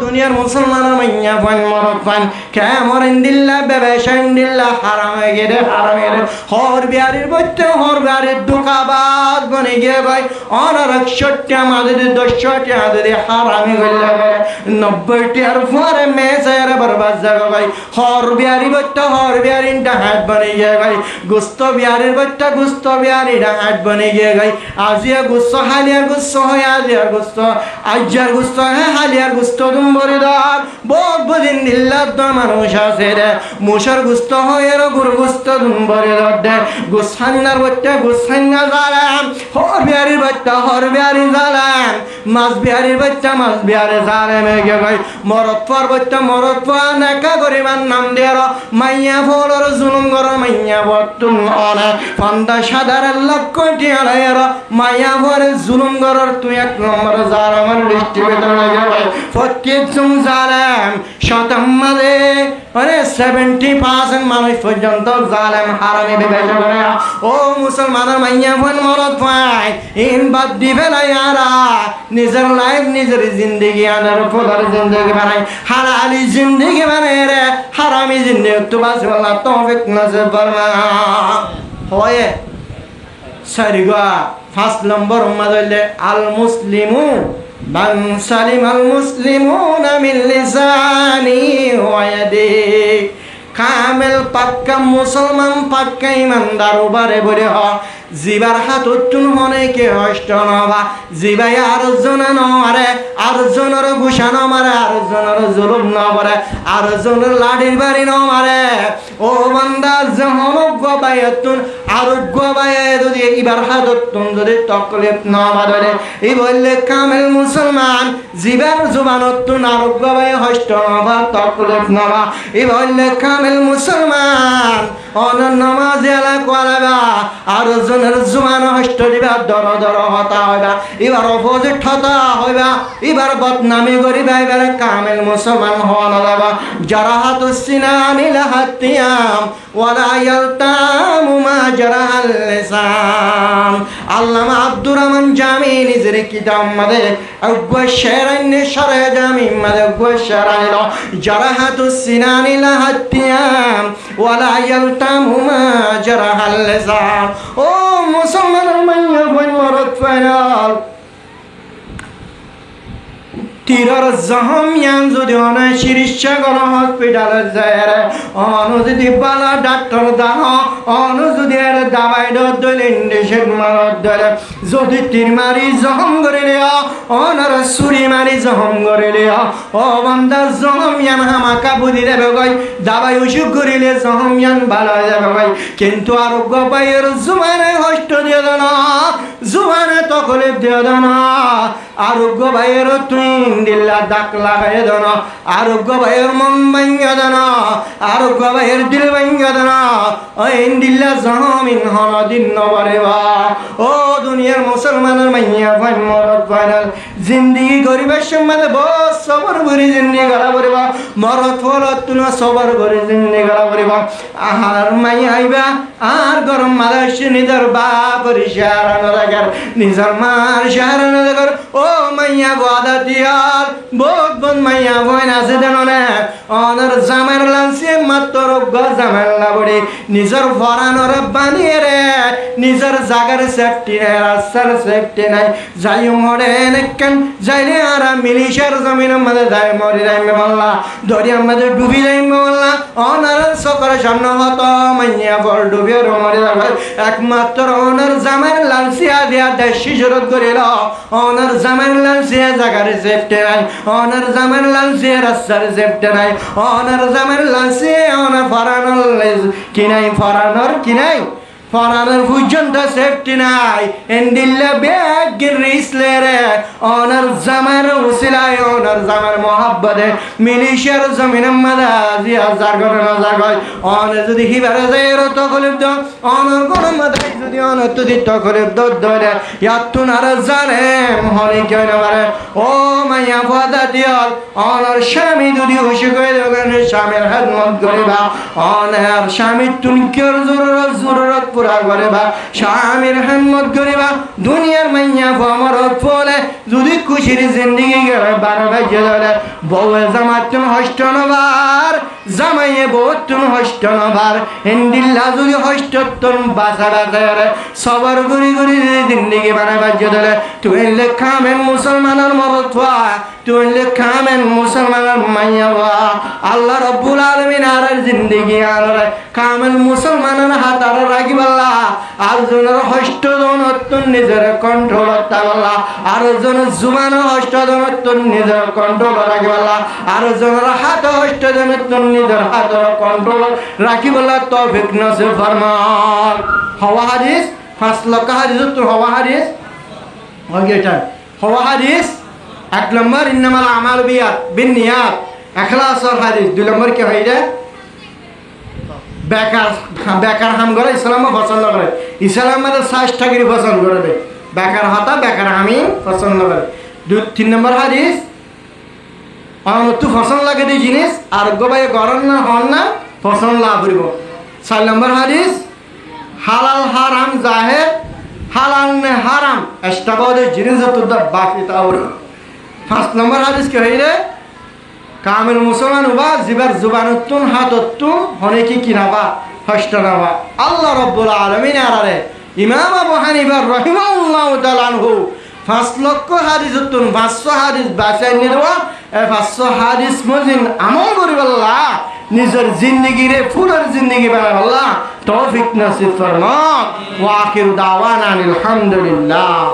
দুনিয়ার মুসলমানের মাইয়া ফান মরদ ফান কেমন দিল্লা বেবেশান দিল্লা হারামে গেরে হর বিহারির বচ্চা হর বিহারির দুকাবাদ বনে গিয়ে ভাই অনার 61টি আমাদের 10টি আমাদের হারামি হইলে 90টি আর পরে মেসের বরবাদ যাবে ভাই হর বিহারি বচ্চা হর বিহারির ডাহাত বনে গিয়ে ভাই গুস্ত বিহারির বচ্চা গুস্ত বিহারি ডাহাত বনে গিয়ে ভাই আজিয়া গুস্ত হালিয়ার গুস্ত হয় আজিয়ার গুস্ত আজ্জার গুস্ত হ্যাঁ হালিয়ার গুস্ত দুম্বরি দর বহুত বদিন দিল্লার তো মানুষ আছে রে মুসার গুস্ত হয় আর গুরু গুস্ত দুম্বরি দর দে গুসান্নার বচ্চা গুসান্না জালাম হর বিহারির বচ্চা হর বিহারি জালাম মাছ বিহারির বচ্চা মাছ বিহারি জালাম এগে ভাই মরদ পর বচ্চা মরদ পর নাকা গরিমান নাম দেয়ার মাইয়া ফলর জুলুম গর মাইয়া বতুন অনে ফান্দা সাধারণ লক্ষ টিয়ার মাইয়া ফর জুলুম গরর তুই এক নম্বর জার আমার লিস্টি বেতন লাগে ভাই ফকির চুম জালাম শতম্মাদে মানে 70% মানুষ পর্যন্ত জালেম হারামি বিবেচনা করে ও মুসলমানের মাইয়া ফোন মরদ পায় ইন বাদ দিবে না ইয়ারা নিজের লাইফ নিজের জিন্দগি আনার ফলার জিন্দগি বানায় হালালি জিন্দগি বানায় রে হারামি জিন্দগি তো বাস আল্লাহ তৌফিক নসিব ফরমায় হয় সারিগা 5 নম্বর উম্মাদ হইলে আল মুসলিমু মান সালিমাল মুসলিমুনা মিন লিসানি ওয়া ইয়াদিহি কামেল পাক্কা মুসলমান পাক্কা ইমানদার উবারে বলে হ জিবার হাত উত্তুন হনে কে হষ্ট নবা জিবাই আর জন নমারে আর জনের ঘুষান মারে আর জনের জুলুম নমারে আর জনের লাঠির বাড়ি নমারে ও বান্দা যখন গবায়তুন আরোগ্য বায়ে যদি এবার হাত উত্তুন যদি তকলিফ নবা ধরে এই বললে কামেল মুসলমান জিবার জুবান উত্তুন আরোগ্য বায়ে হষ্ট নবা তকলিফ নবা এই বললে কামেল মুসলমান অনন নামাজ এলা করাবা আর জনের জুবান হষ্ট দিবা দর দর হতা হইবা এবার অপোজিট হতা হইবা এবার বদনামি করিবা এবার কামেল মুসলমান হওয়া না যাবা যারা হাত সিনানি লাহাতিয়াম ওয়ালা ইয়ালতামু মা জারাহাল লিসান আল্লামা আব্দুর রহমান জামি নিজের কিতাব মাদে আগুয়া শেরাইনে শরে জামি মাদে আগুয়া শেরাইল যারা হাত সিনানি লাহাতিয়াম ওয়ালা ইয়ালতামু মা জারাহাল লিসান ও মুসলমানের মাইয়া বই মরদ ফাইনাল তীরর জহমিয়ান যদি অনায় চিকিৎসা করা হসপিটালে যায় অন যদি বালা ডাক্তার দাহ অন যদি আর দাবাই দলে ইন্ডেশন মারত দলে যদি তীর মারি জহম করিলে অনার ছুরি মারি জহম করিলে ও বান্দা জহমিয়ান হামাকা বুদ্ধি দেবে গই দাবাই অসুখ করিলে জহমিয়ান ভালো হয়ে যাবে ভাই কিন্তু আরোগ্য পাইয়ের জুমানে কষ্ট দিয়ে দেন জুমানে তকলিফ দিয়ে দেন আরোগ্য ভাইয়ের তুই দিল্লা দাক লাগাই দেন আরোগ্য ভাইয়ের মন ভাঙ্গা দেন আরোগ্য ভাইয়ের দিল ভাঙ্গা দেন ওই দিল্লা জমিন হন দিন নবরেবা ও দুনিয়ার মুসলমানের মাইয়া ভাই মরদ ফাইনাল জিন্দগি গরিবের সম্বন্ধে বস সবর করে জিন্দগি গলা পড়িবা মরদ ফলত তুনা সবর করে জিন্দগি গলা পড়িবা আহার মাইয়া আইবা আর গরম মাদাস নিজের বাপ রিশারানো দেখার নিজের মার শারানো দেখার ও মাইয়া গোয়াদা দিয়ার বহুত বন মাইয়া বইন আছে দেননে অনর জামের লাঞ্চে মাত্র জামের লাবড়ি নিজের ফরানোর বানিয়ে রে নিজের জাগার সেফটি নাই রাস্তার সেফটি নাই যাই মরে নেকেন যাইলে আর মিলিশার জমিন আমাদের যাই মরি যাই বললা ধরি আমাদের ডুবি যাই বললা অনার সকল সামনে হতো মাইয়া বল ডুবে মরে যাবে একমাত্র অনার জামের লাঞ্চিয়া দিয়া দেশি জরত করিল অনার জামের লাঞ্চিয়া জাগার সেফটি নাই অনার জামের লাঞ্চিয়া রাস্তার সেফটি নাই অনার জামের লাঞ্চিয়া অনার ফরানোর কি নাই ফরানোর কি নাই ফরানোর পর্যন্ত সেফটি নাই এন্ডিল্লা ব্যাগ রিসলে রে অনার জামার উসিলায় অনার জামার মোহাব্বতে মিলিশিয়ার জমিন মাদা জিয়া জাগর না জাগয় অন যদি হিবারে যায় রত কলিব দ অনর কোন মাদাই যদি অন তুদি তো কলিব দ দরে ইয়াতুন আর জালেম হনি কেন মারে ও মাইয়া ফাদা দিয়াল অনর স্বামী যদি খুশি করে দেবেন স্বামীর খেদমত করিবা অনার স্বামী তুনকের জরুরত পুরা করিবা স্বামীর হিম্মত করিবা দুনিয়ার মাইয়া ভমরত ফলে যদি খুশির জিন্দিগি গেলে বারো বাজে ধরে বউয়ে জামাতুন হষ্ট নবার জামাইয়ে বউতুন হষ্ট নবার ইন্দিল্লা যদি হষ্টতুন বাসা বাজারে সবার গুড়ি গুড়ি জিন্দিগি বারো বাজে ধরে তুই লেখামেন মুসলমানের মরত তুই লেখামেন মুসলমানের মাইয়া আল্লাহ রব্বুল আলামিন আর জিন্দিগি আর কামেল মুসলমানের হাত আর রাখিবাল্লা আর জনের হষ্ট দনতুন নিজের কন্ট্রোল তাবাল্লা আর জনের জুবান হষ্ট দনতুন নিজের কন্ট্রোল রাখিবাল্লা আর জনের হাত হষ্ট দনতুন নিজের হাত কন্ট্রোল রাখিবাল্লা তৌফিক নসিব ফরমান হওয়া হাদিস 5 লক্ষ হাদিস তো হওয়া হাদিস ওইটা হওয়া হাদিস 1 নম্বর ইন্নামাল আমাল বিনিয়াত ইখলাসর হাদিস 2 নম্বর কি হয় রে বেকার হাম করে ইসলাম পছন্দ করে ইসলাম মানে 60 টাকারই পছন্দ করে বেকার হাতা বেকার আমি পছন্দ করে 3 নম্বর হাদিস অনতু পছন্দ লাগে এই জিনিস আর গোবাই গরম না হন না পছন্দ লাভ করিব 4 নম্বর হাদিস হালাল হারাম জাহের হালাল নে হারাম এস্টাবাদের জিনিস তো বাকি তাওর 5 নম্বর হাদিস কি হইলে কামেল মুসলমান হবা জিবার জুবানুতুন হাততুন হনে কি কিনাবা হষ্টনাবা আল্লাহ রাব্বুল আলামিন আরারে ইমাম আবু হানিফা রাহিমাহুল্লাহু তাআলা আনহু 5 লক্ষ হাদিসতুন 500 হাদিস বাছাই নিদেওয়া 500 হাদিস মজিন আমল করিবাল্লাহ নিজের জিন্দেগিরে ফুলের জিন্দেগি বানাবাল্লাহ তৌফিক নসিব ফরমান ওয়া আখিরু দাওয়ানা আলহামদুলিল্লাহ।